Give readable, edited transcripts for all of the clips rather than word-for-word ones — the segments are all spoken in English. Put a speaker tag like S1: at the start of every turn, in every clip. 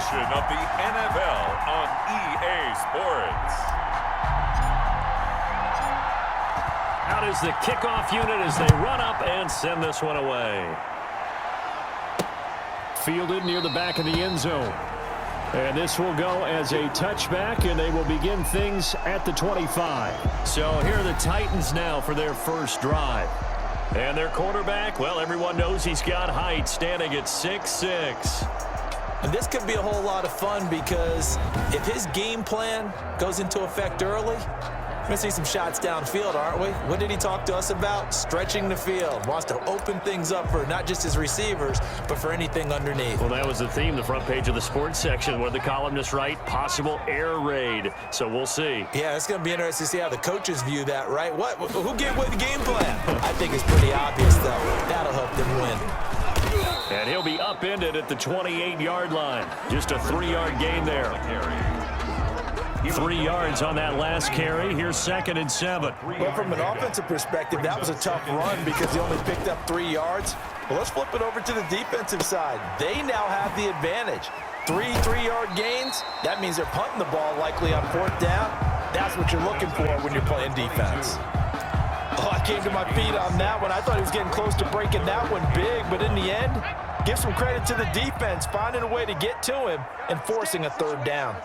S1: edition of the NFL on EA Sports.
S2: Out is the kickoff unit as they run up and send this one away. Fielded near the back of the end zone. And this will go as a touchback, and they will begin things at the 25. So here are the Titans now for their first drive. And their quarterback, well, everyone knows he's got height, standing at 6'6".
S3: And this could be a whole lot of fun because if his game plan goes into effect early, we're going to see some shots downfield, aren't we? What did he talk to us about? Stretching the field. Wants to open things up for not just his receivers, but for anything underneath.
S2: Well, that was the theme, the front page of the sports section, where the columnists write possible air raid. So we'll see.
S3: Yeah, it's going to be interesting to see how the coaches view that, right? Who gave away the game plan? I think it's pretty obvious, though. That'll help them win.
S2: And he'll be upended at the 28-yard line. Just a 3-yard gain there. 3 yards on that last carry. Here's 2nd and 7.
S3: Well, from an offensive perspective, that was a tough run because he only picked up 3 yards. Well, let's flip it over to the defensive side. They now have the advantage. 3-3-yard gains. That means they're punting the ball likely on 4th down. That's what you're looking for when you're playing defense. Oh, I came to my feet on that one. I thought he was getting close to breaking that one big, but in the end, give some credit to the defense, finding a way to get to him and forcing a 3rd down.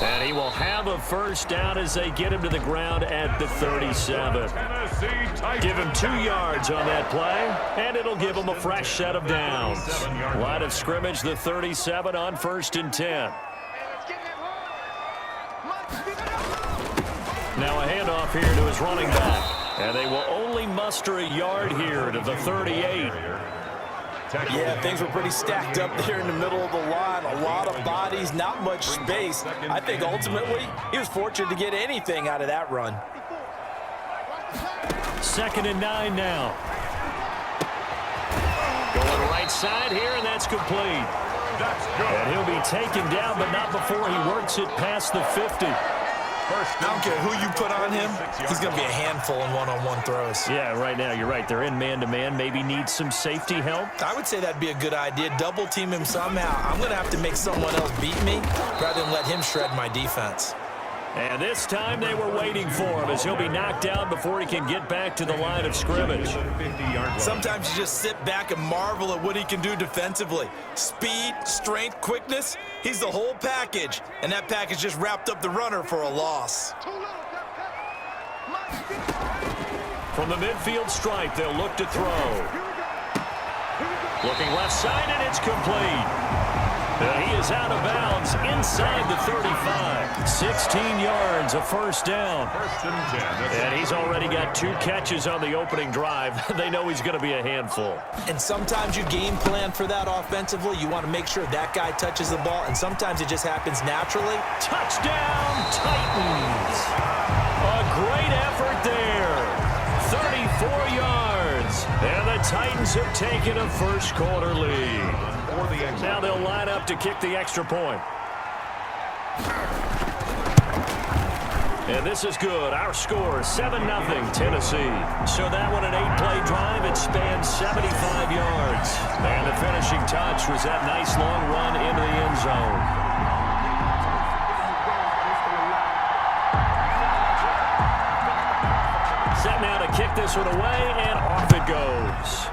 S2: And he will have a first down as they get him to the ground at the 37. Give him 2 yards on that play, and it'll give him a fresh set of downs. Line of scrimmage, the 37 on 1st and 10. Now a handoff here to his running back. And they will only muster a yard here to the 38.
S3: Yeah, things were pretty stacked up there in the middle of the line. A lot of bodies, not much space. I think ultimately he was fortunate to get anything out of that run.
S2: 2nd and 9 now. Going right side here, and that's complete. And he'll be taken down, but not before he works it past the 50.
S3: I don't care who you put on him, he's going to be a handful in one-on-one throws.
S2: Yeah, right now, you're right. They're in man-to-man. Maybe need some safety help.
S3: I would say that'd be a good idea. Double team him somehow. I'm going to have to make someone else beat me rather than let him shred my defense.
S2: And this time they were waiting for him as he'll be knocked down before he can get back to the line of scrimmage.
S3: Sometimes you just sit back and marvel at what he can do defensively. Speed, strength, quickness, he's the whole package. And that package just wrapped up the runner for a loss.
S2: From the midfield stripe, they'll look to throw. Looking left side, and it's complete. He is out of bounds inside the 35. 16 yards, a first down. And he's already got 2 catches on the opening drive. They know he's going to be a handful.
S3: And sometimes you game plan for that offensively. You want to make sure that guy touches the ball, and sometimes it just happens naturally.
S2: Touchdown, Titans. A great effort there. 34 yards. And the Titans have taken a first-quarter lead. Now they'll line up to kick the extra point. And this is good. Our score, 7-0 Tennessee. So that one, an 8-play drive. It spans 75 yards. And the finishing touch was that nice long run into the end zone. Set now to kick this one away, and off it goes.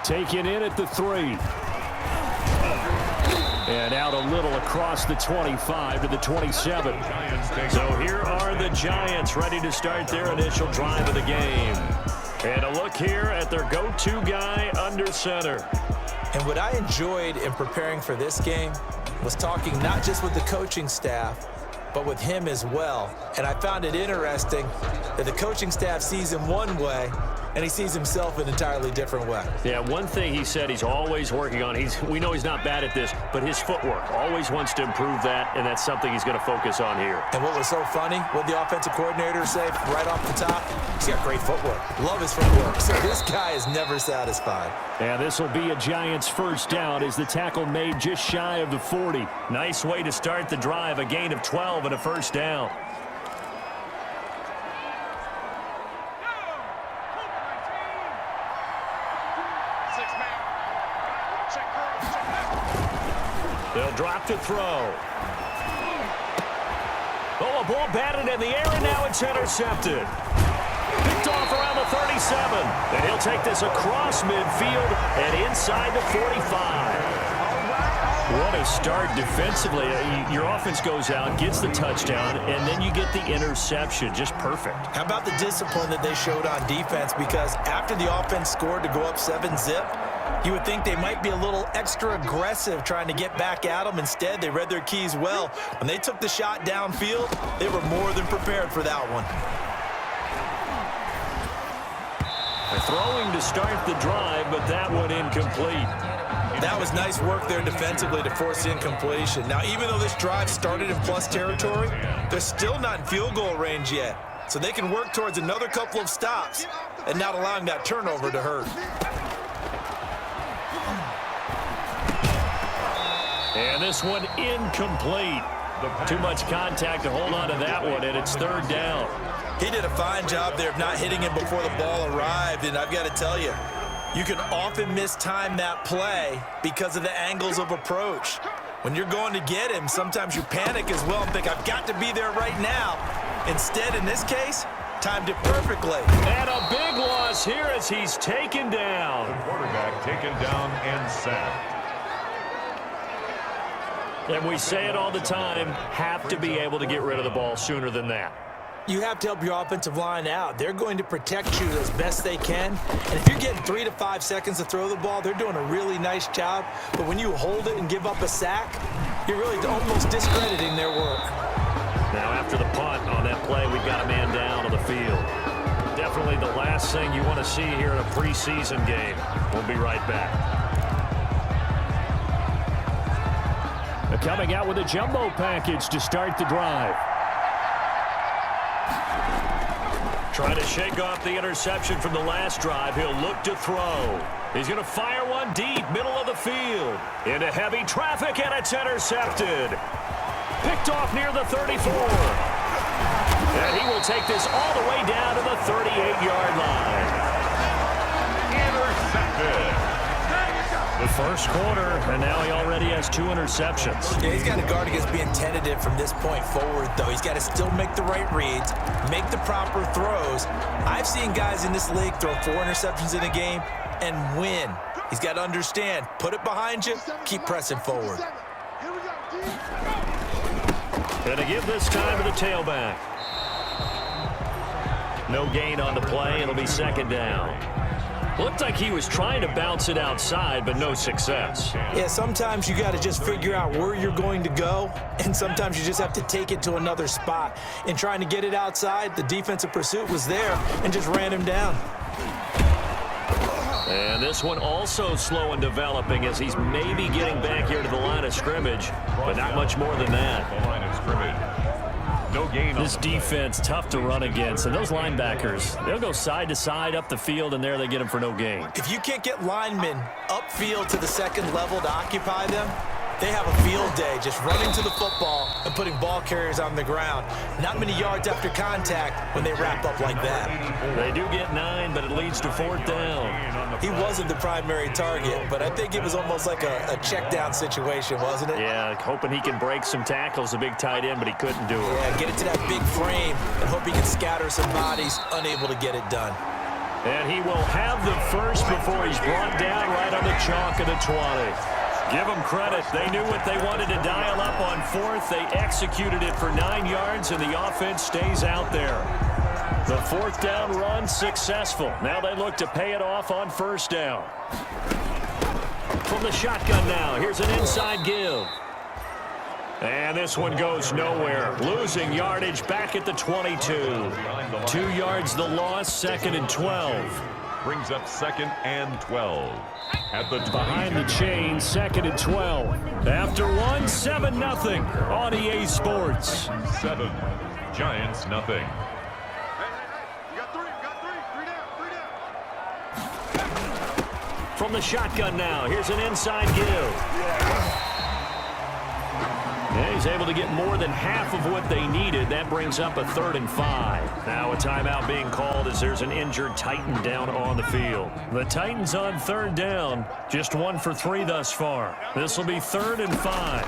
S2: Taken in at the 3. And out a little across the 25 to the 27. So here are the Giants ready to start their initial drive of the game. And a look here at their go-to guy under center.
S3: And what I enjoyed in preparing for this game was talking not just with the coaching staff, but with him as well. And I found it interesting that the coaching staff sees him one way, and he sees himself an entirely different way.
S2: Yeah, one thing he said he's always working on, we know he's not bad at this, but his footwork, always wants to improve that, and that's something he's going to focus on here.
S3: And what was so funny, what the offensive coordinator said right off the top, he's got great footwork. Love his footwork. So this guy is never satisfied.
S2: And this will be a Giants first down as the tackle made just shy of the 40. Nice way to start the drive, a gain of 12 and a first down. They'll drop to throw. Oh, a ball batted in the air, and now it's intercepted. Picked off around the 37. And he'll take this across midfield and inside the 45. What a start defensively. Your offense goes out, gets the touchdown, and then you get the interception. Just perfect. How
S3: about the discipline that they showed on defense? Because after the offense scored to go up 7-zip, you would think they might be a little extra aggressive trying to get back at them. Instead, they read their keys well. When they took the shot downfield, they were more than prepared for that one.
S2: Throwing to start the drive, but that one incomplete.
S3: That was nice work there defensively to force the incompletion. Now, even though this drive started in plus territory, they're still not in field goal range yet. So they can work towards another couple of stops and not allowing that turnover to hurt.
S2: And this one incomplete. Too much contact to hold on to that one, and it's third down.
S3: He did a fine job there of not hitting him before the ball arrived, and I've got to tell you, you can often mistime that play because of the angles of approach. When you're going to get him, sometimes you panic as well and think, I've got to be there right now. Instead, in this case, timed it perfectly.
S2: And a big loss here as he's taken down.
S1: The quarterback taken down and sacked.
S2: And we say it all the time, have to be able to get rid of the ball sooner than that.
S3: You have to help your offensive line out. They're going to protect you as best they can. And if you're getting 3 to 5 seconds to throw the ball, they're doing a really nice job. But when you hold it and give up a sack, you're really almost discrediting their work.
S2: Now after the punt on that play, we've got a man down on the field. Definitely the last thing you want to see here in a preseason game. We'll be right back. Coming out with a jumbo package to start the drive. Trying to shake off the interception from the last drive. He'll look to throw. He's going to fire one deep, middle of the field. Into heavy traffic, and it's intercepted. Picked off near the 34. And he will take this all the way down to the 38-yard line.
S1: Intercepted.
S2: The first quarter, and now he already has 2 interceptions.
S3: Yeah, he's got to guard against being tentative from this point forward, though. He's got to still make the right reads, make the proper throws. I've seen guys in this league throw 4 interceptions in a game and win. He's got to understand, put it behind you, keep pressing forward.
S2: And to give this time to the tailback. No gain on the play. It'll be second down. Looked like he was trying to bounce it outside, but no success.
S3: Yeah, sometimes you got to just figure out where you're going to go, and sometimes you just have to take it to another spot. In trying to get it outside, the defensive pursuit was there and just ran him down.
S2: And this one also slow in developing as he's maybe getting back here to the line of scrimmage, but not much more than that.
S1: The line of scrimmage. No gain.
S2: This defense tough to run against, and those linebackers, they'll go side to side up the field, and there they get them for no gain.
S3: If you can't get linemen upfield to the second level to occupy them, they have a field day just running to the football and putting ball carriers on the ground. Not many yards after contact when they wrap up like that.
S2: They do get 9, but it leads to 4th down.
S3: He wasn't the primary target, but I think it was almost like a check down situation, wasn't it?
S2: Yeah, hoping he can break some tackles, a big tight end, but he couldn't do it.
S3: Yeah, get it to that big frame and hope he can scatter some bodies, unable to get it done.
S2: And he will have the first before he's brought down right on the chalk of the 20. Give them credit. They knew what they wanted to dial up on 4th. They executed it for 9 yards, and the offense stays out there. The 4th down run successful. Now they look to pay it off on 1st down. From the shotgun now, here's an inside give. And this one goes nowhere. Losing yardage back at the 22. 2 yards the loss, 2nd and 12.
S1: Brings up 2nd and 12. At the
S2: behind the chain, 2nd and 12. After 1, 7-0 on EA Sports.
S1: 7, Giants nothing.
S2: From the shotgun now, here's an inside give. Yeah, he's able able to get more than half of what they needed. That brings up a 3rd and 5. Now a timeout being called as there's an injured Titan down on the field. The Titans on 3rd down, just 1 for 3 thus far. This will be 3rd and 5.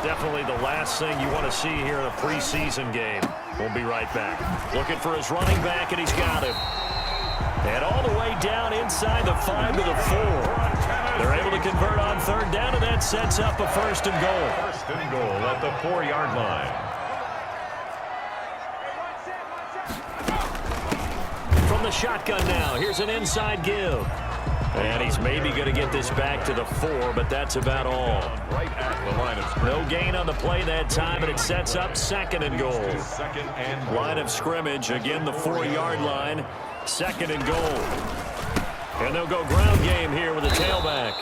S2: Definitely the last thing you want to see here in a preseason game. We'll be right back. Looking for his running back, and he's got him. And all the way down inside the 5 to the 4. They're able to convert on 3rd down, and that sets up a 1st and goal.
S1: 1st and goal at the 4-yard line.
S2: From the shotgun now, here's an inside give. And he's maybe going to get this back to the 4, but that's about all.
S1: Right at the line of scrimmage.
S2: No gain on the play that time, and it sets up 2nd and goal.
S1: 2nd and goal.
S2: Line of scrimmage, again the 4-yard line, 2nd and goal. And they'll go ground game here with the tailback.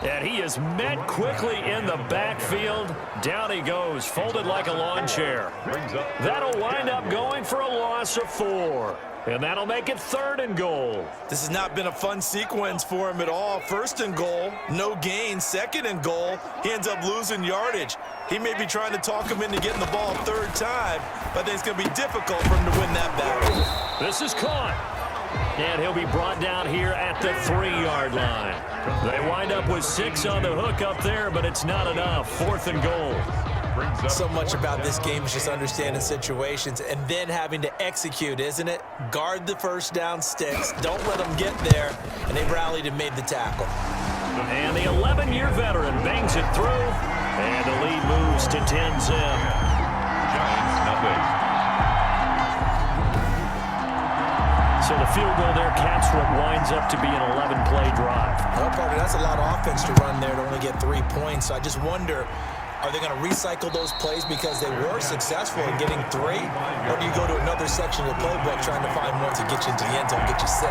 S2: And he is met quickly in the backfield. Down he goes, folded like a lawn chair. That'll wind up going for a loss of 4. And that'll make it 3rd and goal.
S3: This has not been a fun sequence for him at all. 1st and goal, no gain. 2nd and goal, he ends up losing yardage. He may be trying to talk him into getting the ball 3rd time, but I think it's going to be difficult for him to win that battle.
S2: This is caught. And he'll be brought down here at the 3-yard line. They wind up with 6 on the hook up there, but it's not enough. 4th and goal.
S3: So much about this game is just understanding situations and then having to execute, isn't it? Guard the 1st down sticks. Don't let them get there. And they rallied and made the tackle.
S2: And the 11-year veteran bangs it through. And the lead moves to 10-zip.
S1: Giants nothing.
S2: So the field goal there caps what winds up to be an 11-play drive.
S3: Well, partner, that's a lot of offense to run there to only get 3 points. So I just wonder, are they going to recycle those plays because they were successful in getting 3? Or do you go to another section of the playbook trying to find one to get you into the end zone, get you 6?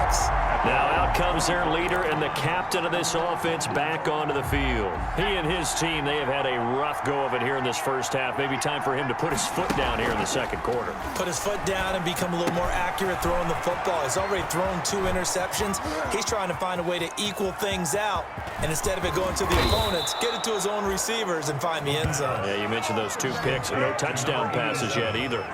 S2: Now out comes their leader and the captain of this offense back onto the field. He and his team, they have had a rough go of it here in this first half. Maybe time for him to put his foot down here in the 2nd quarter.
S3: Put his foot down and become a little more accurate throwing the football. He's already thrown 2 interceptions. He's trying to find a way to equal things out. And instead of it going to the opponents, get it to his own receivers and find the end zone.
S2: Yeah, you mentioned those 2 picks. No touchdown passes yet either.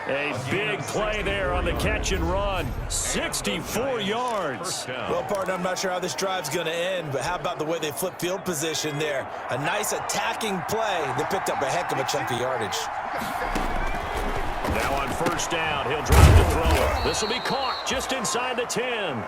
S2: A big play there on the catch and run. 64 yards.
S3: Well, partner, I'm not sure how this drive's going to end, but how about the way they flip field position there? A nice attacking play. They picked up a heck of a chunk of yardage.
S2: Now on 1st down, he'll drive to throw it. This will be caught just inside the 10.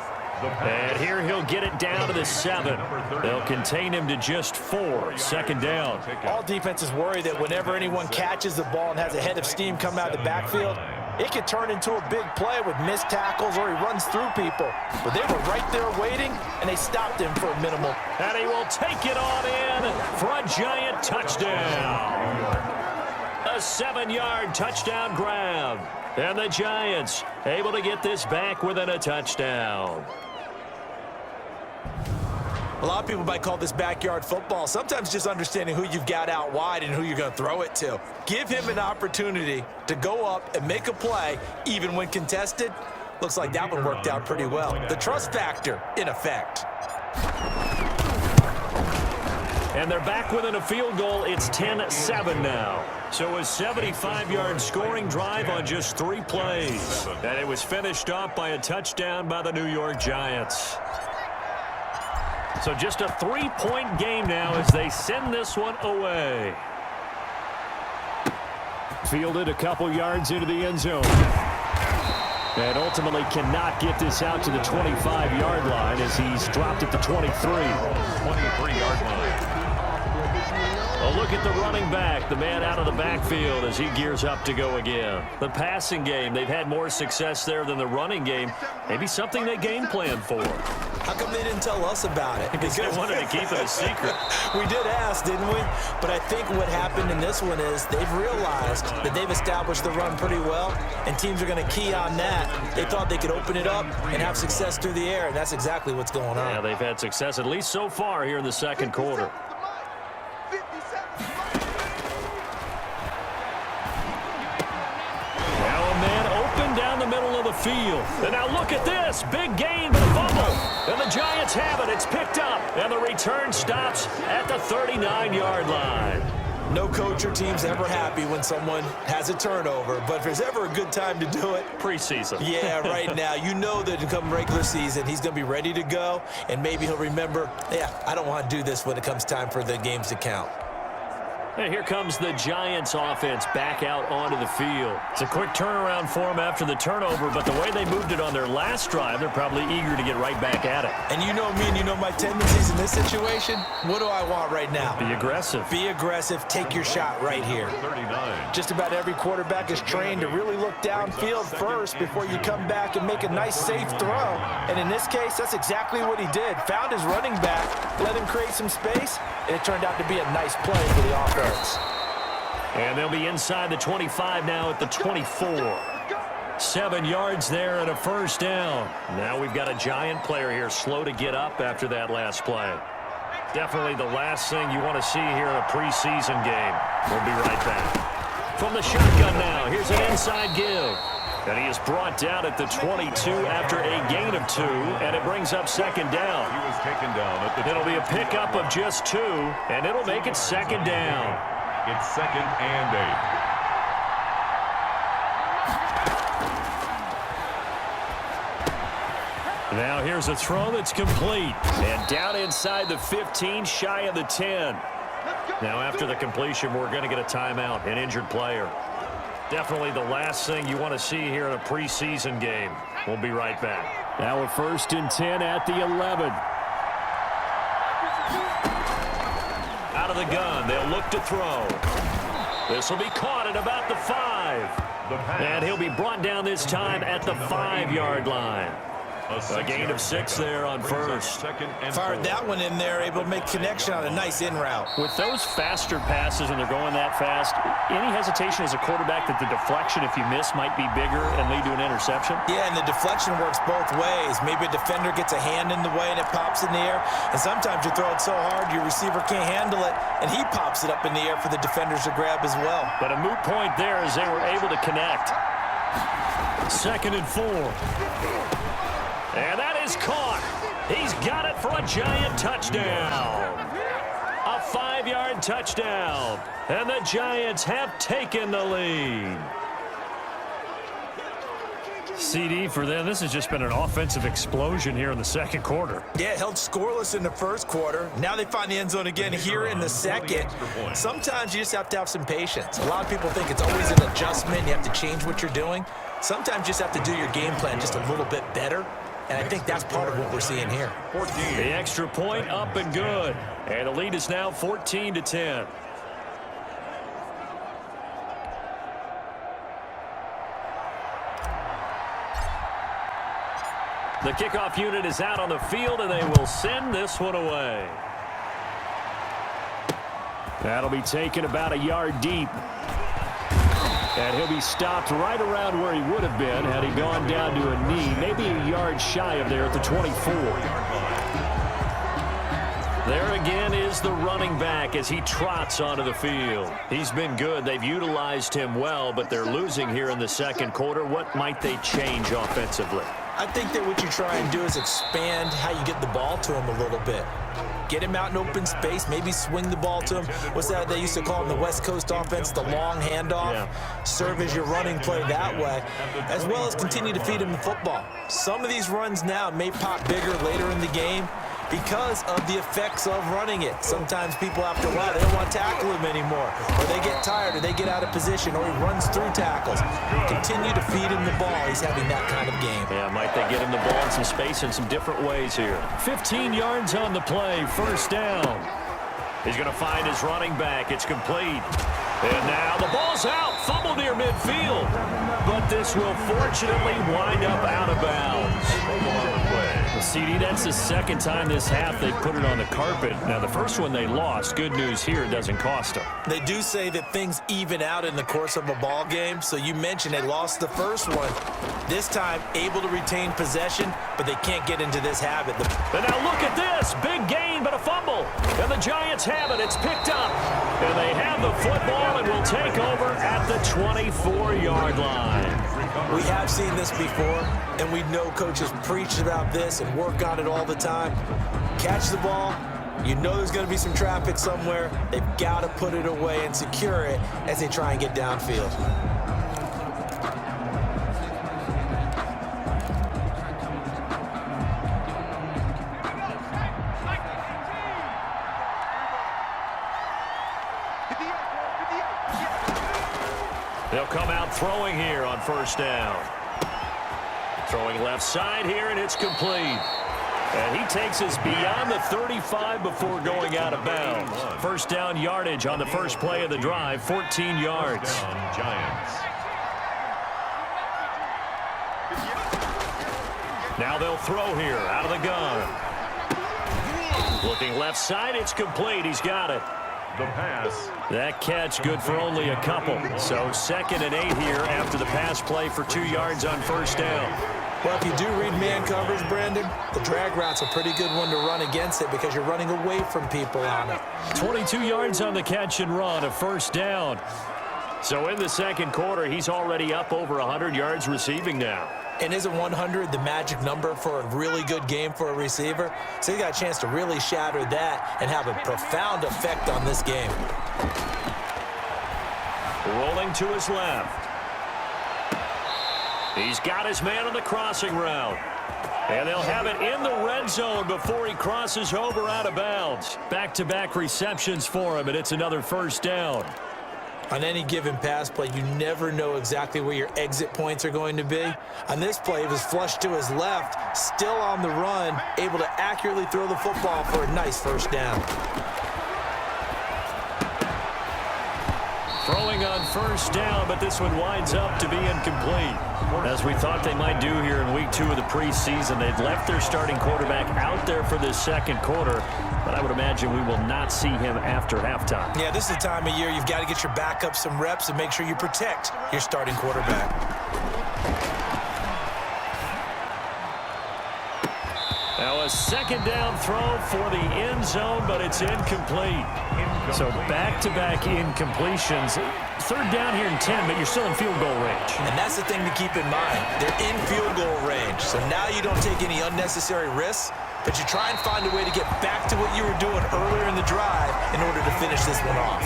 S2: And here he'll get it down to the 7. They'll contain him to just 4. 2nd down.
S3: All defenses worry that whenever anyone catches the ball and has a head of steam come out of the backfield, it could turn into a big play with missed tackles or he runs through people. But they were right there waiting, and they stopped him for a minimal.
S2: And he will take it on in for a giant touchdown. A 7-yard touchdown grab. And the Giants able to get this back within a touchdown.
S3: A lot of people might call this backyard football. Sometimes just understanding who you've got out wide and who you're going to throw it to. Give him an opportunity to go up and make a play, even when contested. Looks like that one worked out pretty well. The trust factor in effect.
S2: And they're back within a field goal. It's 10-7 now. So a 75-yard scoring drive on just 3 plays. And it was finished off by a touchdown by the New York Giants. So just a 3-point game now as they send this one away. Fielded a couple yards into the end zone. And ultimately cannot get this out to the 25-yard line as he's dropped at the 23.
S1: 23-yard line.
S2: A look at the running back, the man out of the backfield as he gears up to go again. The passing game, they've had more success there than the running game. Maybe something they game plan for.
S3: How come they didn't tell us about it?
S2: Because they wanted to keep it a secret.
S3: We did ask, didn't we? But I think what happened in this one is they've realized that they've established the run pretty well, and teams are going to key on that. They thought they could open it up and have success through the air, and that's exactly what's going on.
S2: Yeah, they've had success at least so far here in the 2nd quarter. Down the middle of the field. And now look at this. Big gain, but a fumble. And the Giants have it. It's picked up. And the return stops at the 39-yard line.
S3: No coach or team's ever happy when someone has a turnover, but if there's ever a good time to do it,
S2: preseason.
S3: Yeah, right now. You know that come regular season, he's going to be ready to go, and maybe he'll remember, yeah, I don't want to do this when it comes time for the games to count.
S2: And here comes the Giants offense back out onto the field. It's a quick turnaround for them after the turnover, but the way they moved it on their last drive, they're probably eager to get right back at it.
S3: And you know me and you know my tendencies in this situation. What do I want right now?
S2: Be aggressive.
S3: Be aggressive. Take your shot right here.
S1: 39.
S3: Just about every quarterback is trained to really look downfield first before you come back and make a nice, safe throw. And in this case, that's exactly what he did. Found his running back, let him create some space, and it turned out to be a nice play for the offense.
S2: And they'll be inside the 25 now at the 24. 7 yards there and a first down. Now we've got a Giant player here slow to get up after that last play. Definitely the last thing you want to see here in a preseason game. We'll be right back. From the shotgun now, here's an inside give. And he is brought down at the 22 after a gain of 2, and it brings up second down.
S1: He was taken down at the
S2: It'll be a pickup of just 2, and it'll make it second down.
S1: It's 2nd and 8.
S2: Now here's a throw that's complete. And down inside the 15, shy of the 10. Now after the completion, we're going to get a timeout, an injured player. Definitely the last thing you want to see here in a preseason game. We'll be right back. Now a 1st and 10 at the 11. Out of the gun, they'll look to throw. This will be caught at about the 5. And he'll be brought down this time at the 5-yard line. A gain of 6 there on first.
S3: Fired that one in there, able to make connection on a nice in route.
S2: With those faster passes and they're going that fast, any hesitation as a quarterback that the deflection, if you miss, might be bigger and lead to an interception?
S3: Yeah, and the deflection works both ways. Maybe a defender gets a hand in the way and it pops in the air. And sometimes you throw it so hard your receiver can't handle it, and he pops it up in the air for the defenders to grab as well.
S2: But a moot point there as they were able to connect. 2nd and 4. And that is caught. He's got it for a Giant touchdown. A 5-yard touchdown. And the Giants have taken the lead. CD for them, this has just been an offensive explosion here in the second quarter.
S3: Yeah, held scoreless in the first quarter. Now they find the end zone again here in the second. Sometimes you just have to have some patience. A lot of people think it's always an adjustment. You have to change what you're doing. Sometimes you just have to do your game plan just a little bit better. And I think that's part of what we're seeing here.
S1: 14.
S2: The extra point up and good. And the lead is now 14-10. The kickoff unit is out on the field, and they will send this one away. That'll be taken about a yard deep. And he'll be stopped right around where he would have been had he gone down to a knee, maybe a yard shy of there at the 24. There again is the running back as he trots onto the field. He's been good. They've utilized him well, but they're losing here in the second quarter. What might they change offensively?
S3: I think that what you try and do is expand how you get the ball to him a little bit. Get him out in open space, maybe swing the ball to him. What's that they used to call in the West Coast offense, the long handoff? Yeah. Serve as your running play that way, as well as continue to feed him the football. Some of these runs now may pop bigger later in the game because of the effects of running it. Sometimes people, after a while, they don't want to tackle him anymore, or they get tired, or they get out of position, or he runs through tackles. Continue to feed him the ball. He's having that kind of game.
S2: Yeah, might they get him the ball in some space in some different ways here. 15 yards on the play, first down. He's going to find his running back. It's complete. And now the ball's out. Fumble near midfield. But this will fortunately wind up out of bounds. Well, CD, that's the second time this half they put it on the carpet. Now, the first one they lost. Good news here, it doesn't cost them.
S3: They do say that things even out in the course of a ball game. So you mentioned they lost the first one. This time, able to retain possession, but they can't get into this habit.
S2: And now look at this. Big gain, but a fumble. And the Giants have it. It's picked up. And they have the football and will take over at the 24-yard line.
S3: We have seen this before, and we know coaches preach about this and work on it all the time. Catch the ball, You know there's going to be some traffic somewhere. They've got to put it away and secure it as they try and get downfield.
S2: They'll come out throwing here on first down. Throwing left side here, and it's complete. And he takes us beyond the 35 before going out of bounds. First down yardage on the first play of the drive, 14 yards.
S1: Giants.
S2: Now they'll throw here out of the gun. Looking left side, it's complete. He's got it.
S1: The pass.
S2: That catch good for only a couple. So 2nd and 8 here after the pass play for 2 yards on first down.
S3: Well, if you do read man coverage, Brandon, the drag route's a pretty good one to run against it because you're running away from people on it.
S2: 22 yards on the catch and run, a first down. So in the second quarter, he's already up over 100 yards receiving now.
S3: And isn't 100 the magic number for a really good game for a receiver? So he got a chance to really shatter that and have a profound effect on this game.
S2: Rolling to his left. He's got his man on the crossing route. And they'll have it in the red zone before he crosses over out of bounds. Back-to-back receptions for him, and it's another first down.
S3: On any given pass play, you never know exactly where your exit points are going to be. On this play, it was flushed to his left, still on the run, able to accurately throw the football for a nice first down.
S2: Throwing on first down, but this one winds up to be incomplete. As we thought they might do here in week 2 of the preseason, they've left their starting quarterback out there for this second quarter, but I would imagine we will not see him after halftime.
S3: Yeah, this is the time of year you've got to get your backup some reps and make sure you protect your starting quarterback.
S2: Now a second down throw for the end zone, but it's incomplete. So back-to-back incompletions. Third down here in 10, but you're still in field goal range.
S3: And that's the thing to keep in mind. They're in field goal range, so now you don't take any unnecessary risks, but you try and find a way to get back to what you were doing earlier in the drive in order to finish this one off.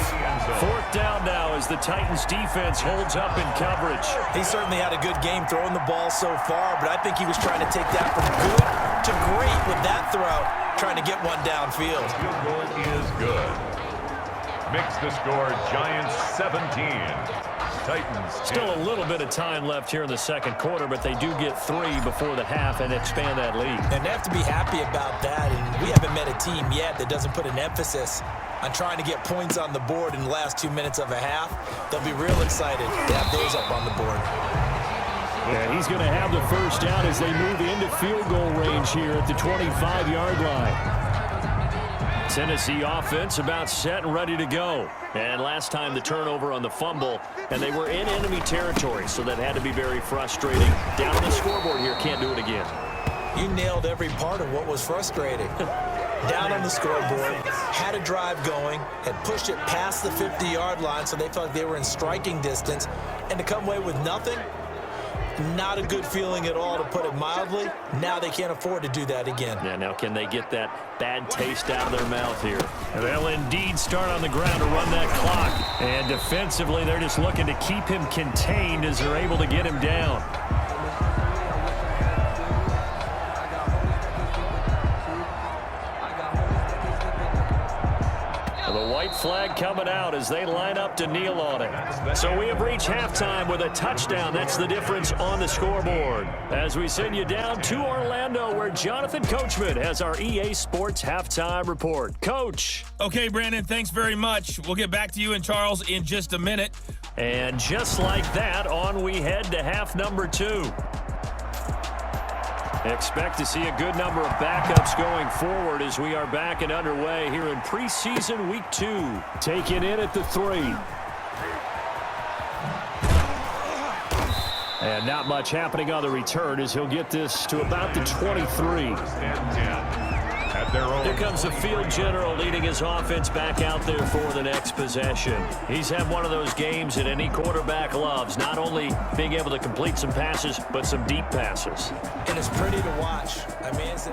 S2: Fourth down now as the Titans defense holds up in coverage.
S3: He certainly had a good game throwing the ball so far, but I think he was trying to take that from good to great with that throw, trying to get one downfield.
S1: Field goal is good. Makes the score Giants 17. Titans 10.
S2: Still a little bit of time left here in the second quarter, but they do get 3 before the half and expand that lead.
S3: And they have to be happy about that, and we haven't met a team yet that doesn't put an emphasis on trying to get points on the board in the last 2 minutes of a half. They'll be real excited to have those up on the board.
S2: Yeah, he's going to have the first down as they move into field goal range here at the 25-yard line. Tennessee offense about set and ready to go. And last time the turnover on the fumble, and they were in enemy territory, so that had to be very frustrating. Down on the scoreboard here, can't do it again.
S3: You nailed every part of what was frustrating. Down on the scoreboard, had a drive going, had pushed it past the 50-yard line so they felt like they were in striking distance, and to come away with nothing, not a good feeling at all, to put it mildly. Now they can't afford to do that again.
S2: Yeah, now can they get that bad taste out of their mouth here? And they'll indeed start on the ground to run that clock. And defensively, they're just looking to keep him contained as they're able to get him down. The white flag coming out as they line up to kneel on it. So we have reached halftime with a touchdown. That's the difference on the scoreboard. As we send you down to Orlando, where Jonathan Coachman has our EA Sports halftime report. Coach.
S4: Okay, Brandon, thanks very much. We'll get back to you and Charles in just a minute.
S2: And just like that, on we head to half number 2. Expect to see a good number of backups going forward as we are back and underway here in preseason week 2. Taken in at the 3. And not much happening on the return as he'll get this to about the 23. Here comes the field general leading his offense back out there for the next possession. He's had one of those games that any quarterback loves, not only being able to complete some passes, but some deep passes.
S3: And it's pretty to watch. I mean, it's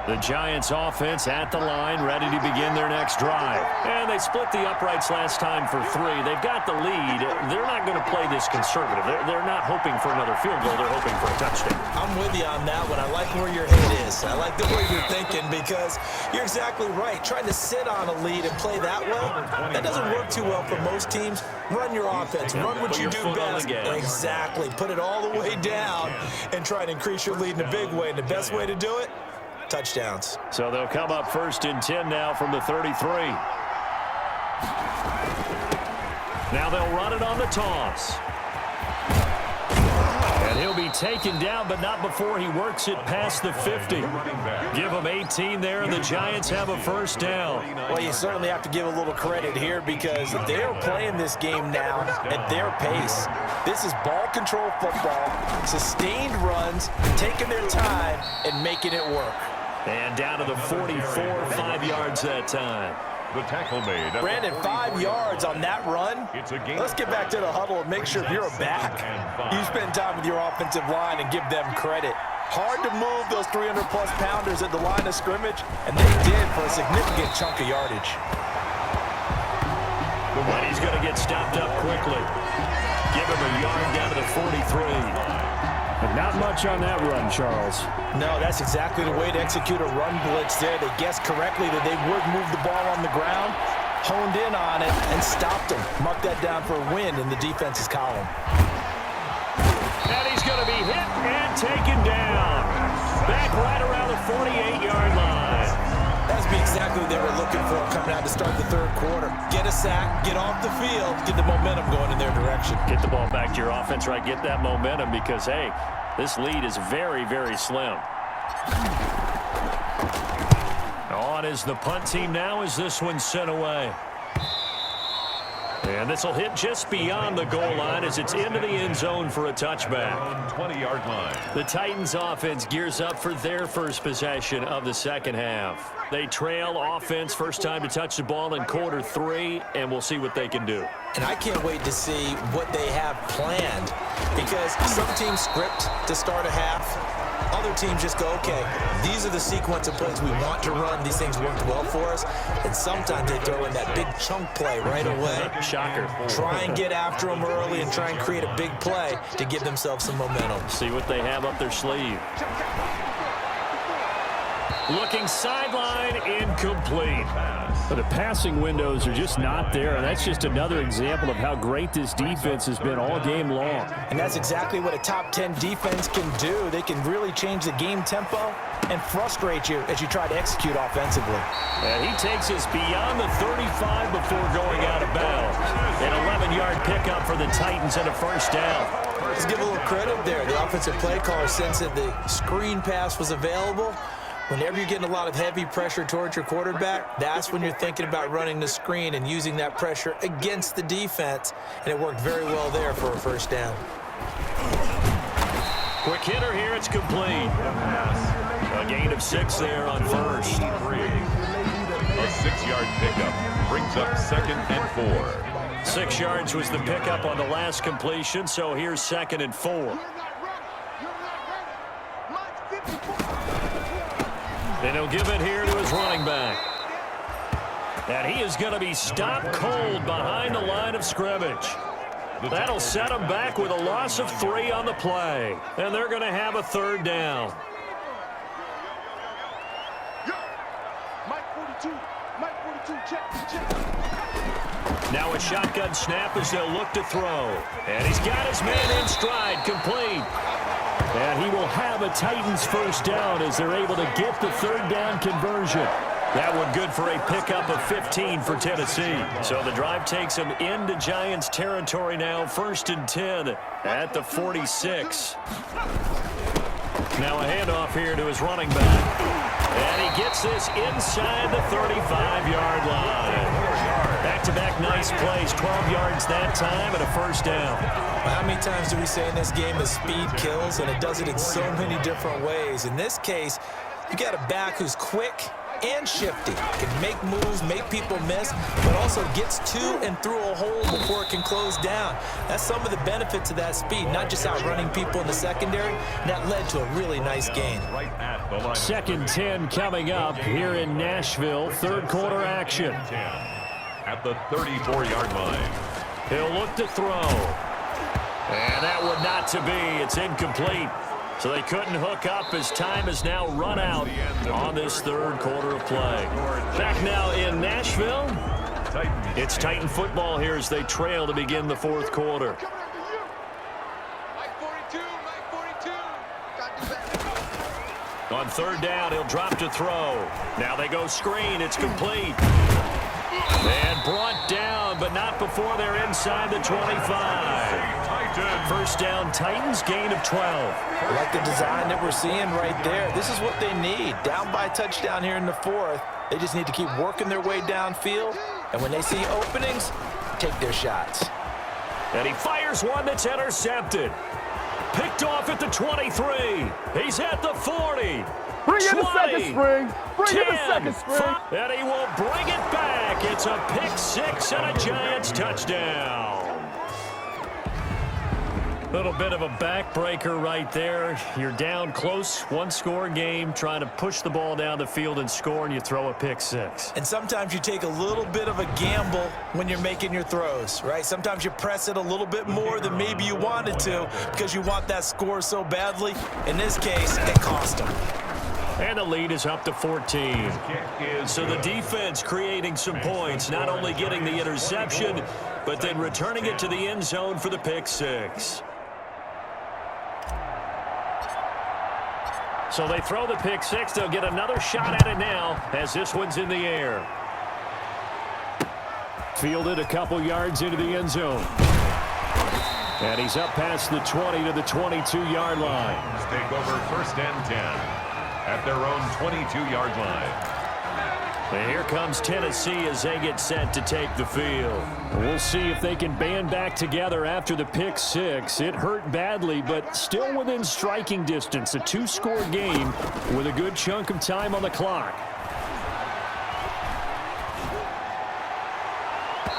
S2: The Giants offense at the line, ready to begin their next drive. And they split the uprights last time for 3. They've got the lead. They're not going to play this conservative. They're not hoping for another field goal. They're hoping for a touchdown.
S3: I'm with you on that one. I like where your head is. I like the way you're thinking because you're exactly right. Trying to sit on a lead and play that way, that doesn't work too well for most teams. Run your offense. Run what you do best. Exactly. Put it all the way down and try to increase your lead in a big way. And the best way to do it, touchdowns.
S2: So they'll come up 1st and 10 now from the 33. Now they'll run it on the toss. And he'll be taken down, but not before he works it past the 50. Give him 18 there, and the Giants have a 1st down.
S3: Well, you certainly have to give a little credit here because they're playing this game now at their pace. This is ball control football, sustained runs, taking their time and making it work.
S2: And down to the 44, 5 yards that time.
S1: The tackle made.
S3: Brandon, 5 yards on that run. Let's get back to the huddle and make sure if you're a back, you spend time with your offensive line and give them credit. Hard to move those 300-plus pounders at the line of scrimmage, and they did for a significant chunk of yardage.
S2: But he's going to get stopped up quickly. Give him a yard down to the 43. But not much on that run, Charles.
S3: No, that's exactly the way to execute a run blitz there. They guessed correctly that they would move the ball on the ground, honed in on it, and stopped them. Mark that down for a win in the defense's column.
S2: And he's going to be hit and taken down. Back right around the 48-yard line.
S3: That's exactly what they were looking for coming out to start the 3rd quarter. Get a sack, get off the field, get the momentum going in their direction.
S2: Get the ball back to your offense, right? Get that momentum because, hey, this lead is very, very slim. On is the punt team now as this one's sent away. And this will hit just beyond the goal line as it's into the end zone for a touchback.
S1: 20-yard line.
S2: The Titans offense gears up for their first possession of the 2nd half. They trail offense, first time to touch the ball in quarter 3, and we'll see what they can do.
S3: And I can't wait to see what they have planned because some teams script to start a half. Other teams just go, okay, these are the sequence of plays we want to run. These things worked well for us. And sometimes they throw in that big chunk play right away.
S2: Shocker.
S3: Try and get after them early and try and create a big play to give themselves some momentum.
S2: See what they have up their sleeve. Looking sideline, incomplete. But the passing windows are just not there, and that's just another example of how great this defense has been all game long.
S3: And that's exactly what a top 10 defense can do. They can really change the game tempo and frustrate you as you try to execute offensively.
S2: And he takes us beyond the 35 before going out of bounds. An 11-yard pickup for the Titans and a 1st down.
S3: Let's give a little credit there. The offensive play caller sensed that the screen pass was available. Whenever you're getting a lot of heavy pressure towards your quarterback, that's when you're thinking about running the screen and using that pressure against the defense. And it worked very well there for a 1st down.
S2: Quick hitter here, it's complete. A gain of 6 there on 1st.
S1: A 6-yard pickup brings up 2nd and 4.
S2: 6 yards was the pickup on the last completion, so here's 2nd and 4. And he'll give it here to his running back. And he is going to be stopped cold behind the line of scrimmage. That'll set him back with a loss of 3 on the play. And they're going to have a 3rd down. Now a shotgun snap as they'll look to throw. And he's got his man in stride, complete. And he will have a Titans 1st down as they're able to get the 3rd down conversion. That one good for a pickup of 15 for Tennessee. So the drive takes them into Giants territory now, 1st and 10 at the 46. Now a handoff here to his running back. And he gets this inside the 35-yard line. Back-to-back nice plays, 12 yards that time and a 1st down.
S3: How many times do we say in this game that speed kills, and it does it in so many different ways? In this case, you got a back who's quick, and shifty. Can make moves, make people miss, but also gets to and through a hole before it can close down. That's some of the benefits of that speed, not just outrunning people in the secondary. That led to a really nice gain.
S2: Second 10 coming up here in Nashville. Third quarter action.
S1: At the 34-yard line.
S2: He'll look to throw. And that would not to be. It's incomplete. So they couldn't hook up as time has now run out on this third quarter of play. Back now in Nashville. It's Titan football here as they trail to begin the fourth quarter. On third down, he'll drop to throw. Now they go screen. It's complete. And brought down, but not before they're inside the 25. First down, Titans, gain of 12.
S3: I like the design that we're seeing right there. This is what they need. Down by a touchdown here in the fourth. They just need to keep working their way downfield. And when they see openings, take their shots.
S2: And he fires one that's intercepted. Picked off at the 23. He's at the 40.
S5: Bring in the second spring. Bring in the
S2: 10,
S5: second spring.
S2: And he will bring it back. It's a pick six and a Giants touchdown. Little bit of a backbreaker right there. You're down close, one-score game, trying to push the ball down the field and score, and you throw a pick six.
S3: And sometimes you take a little bit of a gamble when you're making your throws, right? Sometimes you press it a little bit more than maybe you wanted to because you want that score so badly. In this case, it cost them.
S2: And the lead is up to 14. So the defense creating some points, not only getting the interception, but then returning it to the end zone for the pick six. So they throw the pick six. They'll get another shot at it now as this one's in the air. Fielded a couple yards into the end zone. And he's up past the 20 to the 22-yard line.
S1: Take over first and 10 at their own 22-yard line.
S2: And here comes Tennessee as they get set to take the field. We'll see if they can band back together after the pick six. It hurt badly, but still within striking distance. A two-score game with a good chunk of time on the clock.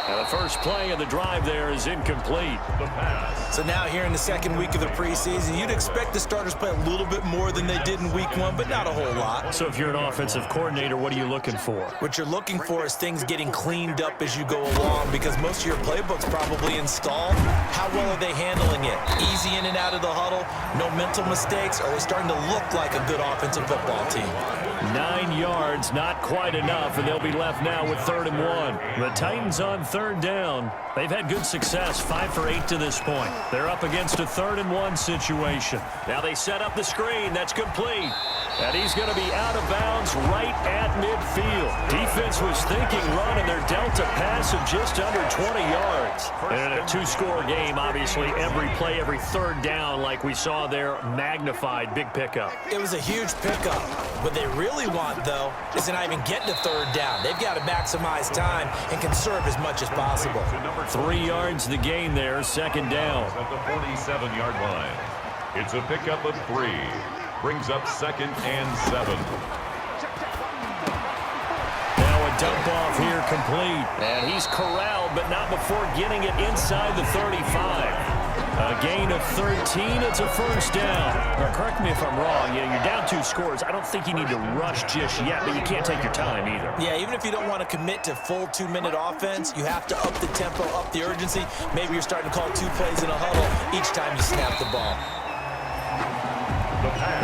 S2: Now the first play of the drive there is incomplete.
S1: The pass.
S3: So now here in the second week of the preseason, you'd expect the starters play a little bit more than they did in week one, but not a whole lot.
S2: So if you're an offensive coordinator, what are you looking for?
S3: What you're looking for is things getting cleaned up as you go along because most of your playbook's probably installed. How well are they handling it? Easy in and out of the huddle, no mental mistakes, or are they starting to look like a good offensive football team?
S2: 9 yards, not quite enough, and they'll be left now with 3rd and 1. The Titans on third down. They've had good success, 5 for 8 to this point. They're up against a 3rd and 1 situation. Now they set up the screen. That's complete. And he's going to be out of bounds right at midfield. Defense was thinking run, and they're dealt a pass of just under 20 yards. And in a two-score game, obviously, every play, every third down, like we saw there, magnified. Big pickup.
S3: It was a huge pickup. What they really want, though, is to not even get to third down. They've got to maximize time and conserve as much as possible.
S2: 3 yards the gain there, second down.
S1: At the 47-yard line. It's a pickup of 3. Brings up 2nd and 7.
S2: Now a dump off here complete. And he's corralled, but not before getting it inside the 35. A gain of 13. It's a first down. Now, correct me if I'm wrong. You're down 2 scores. I don't think you need to rush just yet, but you can't take your time either.
S3: Yeah, even if you don't want to commit to full 2-minute offense, you have to up the tempo, up the urgency. Maybe you're starting to call 2 plays in a huddle each time you snap the ball.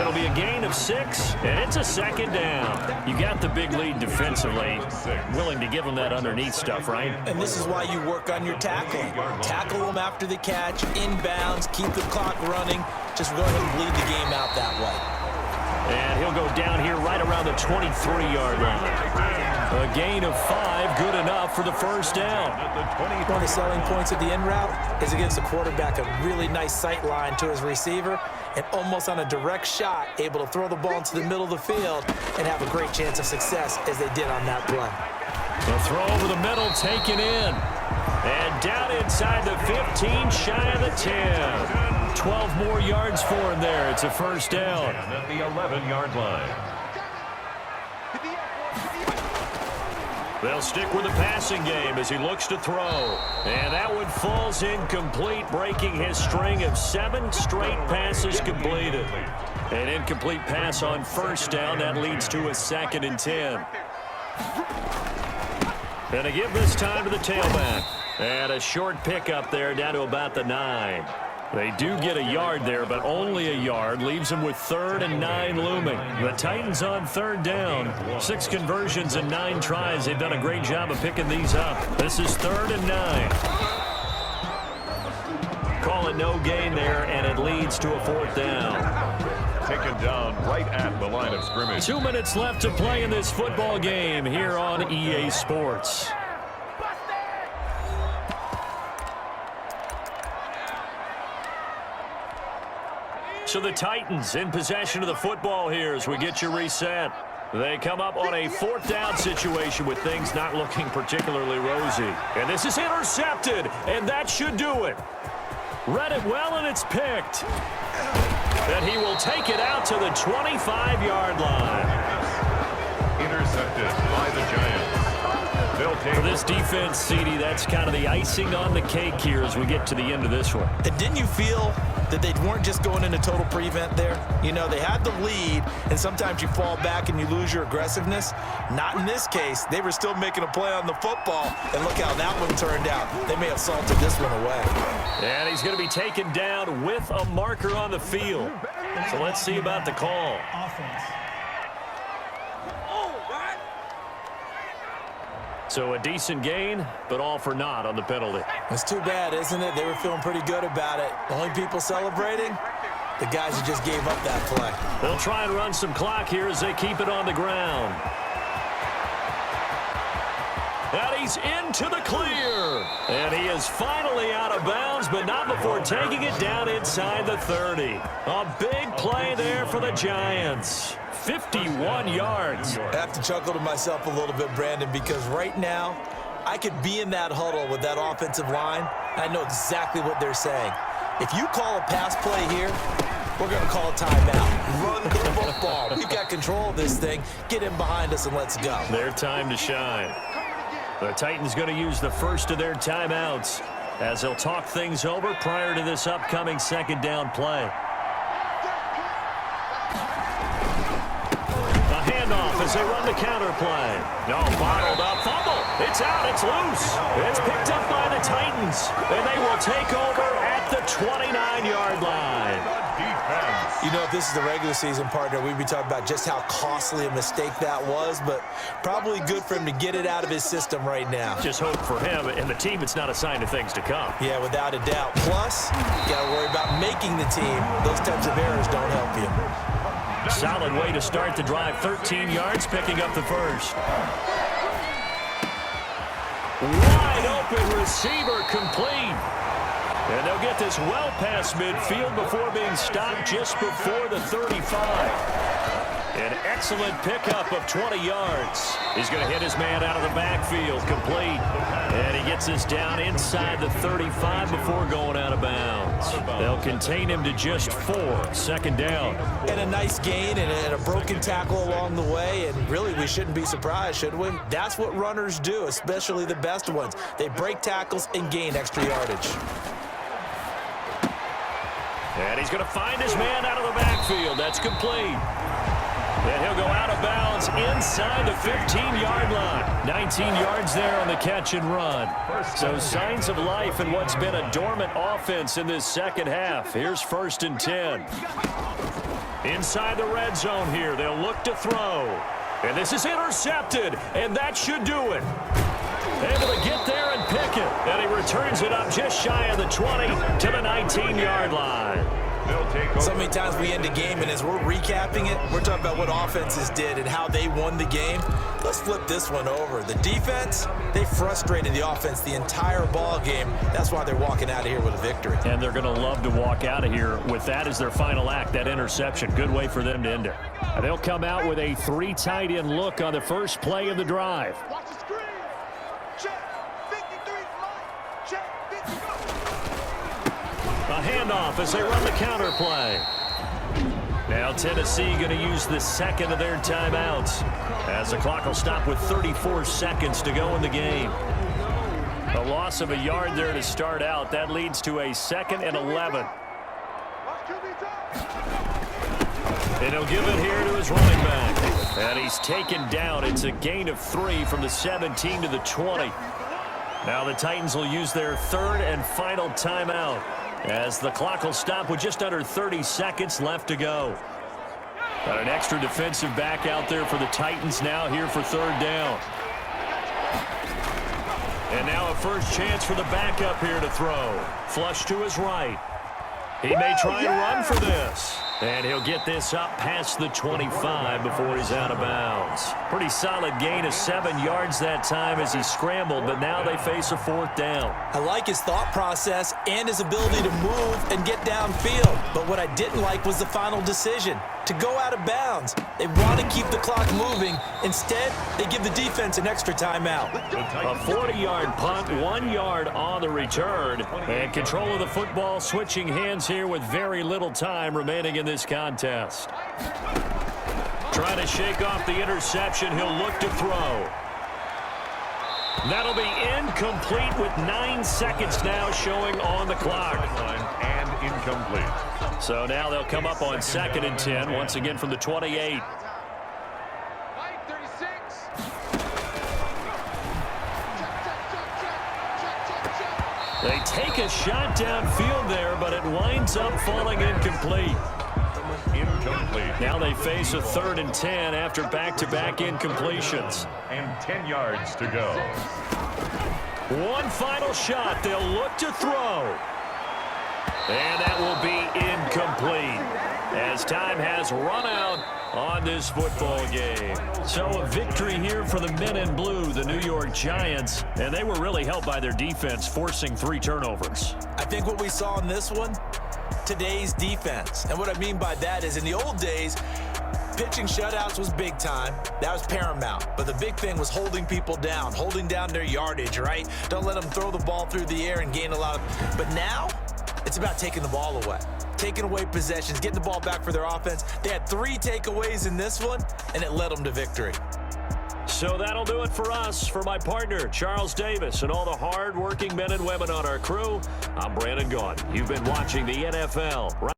S2: It'll be a gain of 6, and it's a second down. You got the big lead defensively. Willing to give them that underneath stuff, right?
S3: And this is why you work on your tackling. Tackle them after the catch, inbounds, keep the clock running. Just go ahead and bleed the game out that way.
S2: And he'll go down here right around the 23-yard line. A gain of 5, good enough for the first down.
S3: One of the selling points of the in route is it gives the quarterback a really nice sight line to his receiver and almost on a direct shot, able to throw the ball into the middle of the field and have a great chance of success as they did on that play.
S2: The throw over the middle taken in. And down inside the 15, shy of the 10. 12 more yards for him there. It's a first down.
S1: At the 11-yard line.
S2: They'll stick with the passing game as he looks to throw. And that one falls incomplete, breaking his string of 7 straight passes completed. An incomplete pass on first down. That leads to a 2nd and 10. And to give this time to the tailback. And a short pickup there down to about the 9. They do get a yard there, but only a yard. Leaves them with 3rd and 9 looming. The Titans on 3rd down. 6 conversions and 9 tries. They've done a great job of picking these up. This is 3rd and 9. Call it no gain there, and it leads to a 4th down.
S1: Taken down right at the line of scrimmage.
S2: 2 minutes left to play in this football game here on EA Sports. So the Titans in possession of the football here as we get you reset. They come up on a 4th down situation with things not looking particularly rosy. And this is intercepted, and that should do it. Read it well, and it's picked. And he will take it out to the 25-yard line.
S1: Intercepted by the Giants.
S2: For this defense, CD, that's kind of the icing on the cake here as we get to the end of this one.
S3: And didn't you feel that they weren't just going into total prevent there? You know, they had the lead, and sometimes you fall back and you lose your aggressiveness. Not in this case. They were still making a play on the football, and look how that one turned out. They may have salted this one away.
S2: And he's going to be taken down with a marker on the field. So let's see about the call. So a decent gain, but all for naught on the penalty.
S3: It's too bad, isn't it? They were feeling pretty good about it. The only people celebrating, the guys who just gave up that play.
S2: They'll try and run some clock here as they keep it on the ground. And he's into the clear. And he is finally out of bounds, but not before taking it down inside the 30. A big play there for the Giants. 51 yards.
S3: I have to chuckle to myself a little bit, Brandon, because right now I could be in that huddle with that offensive line. I know exactly what they're saying. If you call a pass play here, we're going to call a timeout. Run the football. We've got control of this thing. Get in behind us and let's go.
S2: Their time to shine. The Titans going to use the first of their timeouts as they'll talk things over prior to this upcoming 2nd down play. As they run the counter play. No, bottled up. Fumble. It's out. It's loose. It's picked up by the Titans. And they will take over at the 29-yard line.
S3: You know, if this is the regular season, partner, we'd be talking about just how costly a mistake that was, but probably good for him to get it out of his system right now.
S2: Just hope for him and the team it's not a sign of things to come.
S3: Yeah, without a doubt. Plus, you got to worry about making the team. Those types of errors don't help you.
S2: Solid way to start the drive. 13 yards, picking up the first. Wide open receiver complete. And they'll get this well past midfield before being stopped just before the 35. An excellent pickup of 20 yards. He's going to hit his man out of the backfield, complete. And he gets us down inside the 35 before going out of bounds. They'll contain him to just 4, 2nd down.
S3: And a nice gain and a broken tackle along the way, and really we shouldn't be surprised, should we? That's what runners do, especially the best ones. They break tackles and gain extra yardage.
S2: And he's going to find his man out of the backfield. That's complete. And he'll go out of bounds inside the 15-yard line. 19 yards there on the catch and run. So signs of life in what's been a dormant offense in this second half. Here's 1st and 10. Inside the red zone here. They'll look to throw. And this is intercepted. And that should do it. Able to get there and pick it. And he returns it up just shy of the 20 to the 19-yard line.
S3: So many times we end a game, and as we're recapping it, we're talking about what offenses did and how they won the game. Let's flip this one over. The defense, they frustrated the offense the entire ball game. That's why they're walking out of here with a victory.
S2: And they're going to love to walk out of here with that as their final act, that interception. Good way for them to end it. And they'll come out with a 3 tight end look on the first play of the drive.
S5: Watch the screen. Check. 53 flight. Check. 50 go.
S2: A handoff as they run the counter play. Now Tennessee going to use the second of their timeouts as the clock will stop with 34 seconds to go in the game. A loss of a yard there to start out. That leads to a 2nd and 11. And he'll give it here to his running back. And he's taken down. It's a gain of 3 from the 17 to the 20. Now the Titans will use their 3rd and final timeout as the clock will stop with just under 30 seconds left to go. Got an extra defensive back out there for the Titans now here for 3rd down. And now a first chance for the backup here to throw. Flush to his right. He may try and run for this. And he'll get this up past the 25 before he's out of bounds. Pretty solid gain of 7 yards that time as he scrambled, but now they face a 4th down.
S3: I like his thought process and his ability to move and get downfield. But what I didn't like was the final decision, to go out of bounds. They want to keep the clock moving. Instead, they give the defense an extra timeout.
S2: A 40-yard punt, 1 yard on the return. And control of the football switching hands here with very little time remaining in this contest. Trying to shake off the interception. He'll look to throw. That'll be incomplete with 9 seconds now showing on the clock.
S1: And incomplete.
S2: So now they'll come up on 2nd and 10 once again from the 28. They take a shot downfield there, but it winds up falling incomplete.
S1: Incomplete.
S2: Now they face a 3rd and 10 after back-to-back incompletions.
S1: And 10 yards to go.
S2: One final shot. They'll look to throw. And that will be incomplete as time has run out on this football game. So a victory here for the men in blue, the New York Giants, and they were really helped by their defense, forcing 3 turnovers.
S3: I think what we saw in this one, today's defense. And what I mean by that is in the old days, pitching shutouts was big time. That was paramount. But the big thing was holding people down, holding down their yardage, right? Don't let them throw the ball through the air and gain a lot of... But now, it's about taking the ball away. Taking away possessions, getting the ball back for their offense. They had 3 takeaways in this one, and it led them to victory.
S2: So that'll do it for us. For my partner, Charles Davis, and all the hard-working men and women on our crew, I'm Brandon Gaudin. You've been watching the NFL.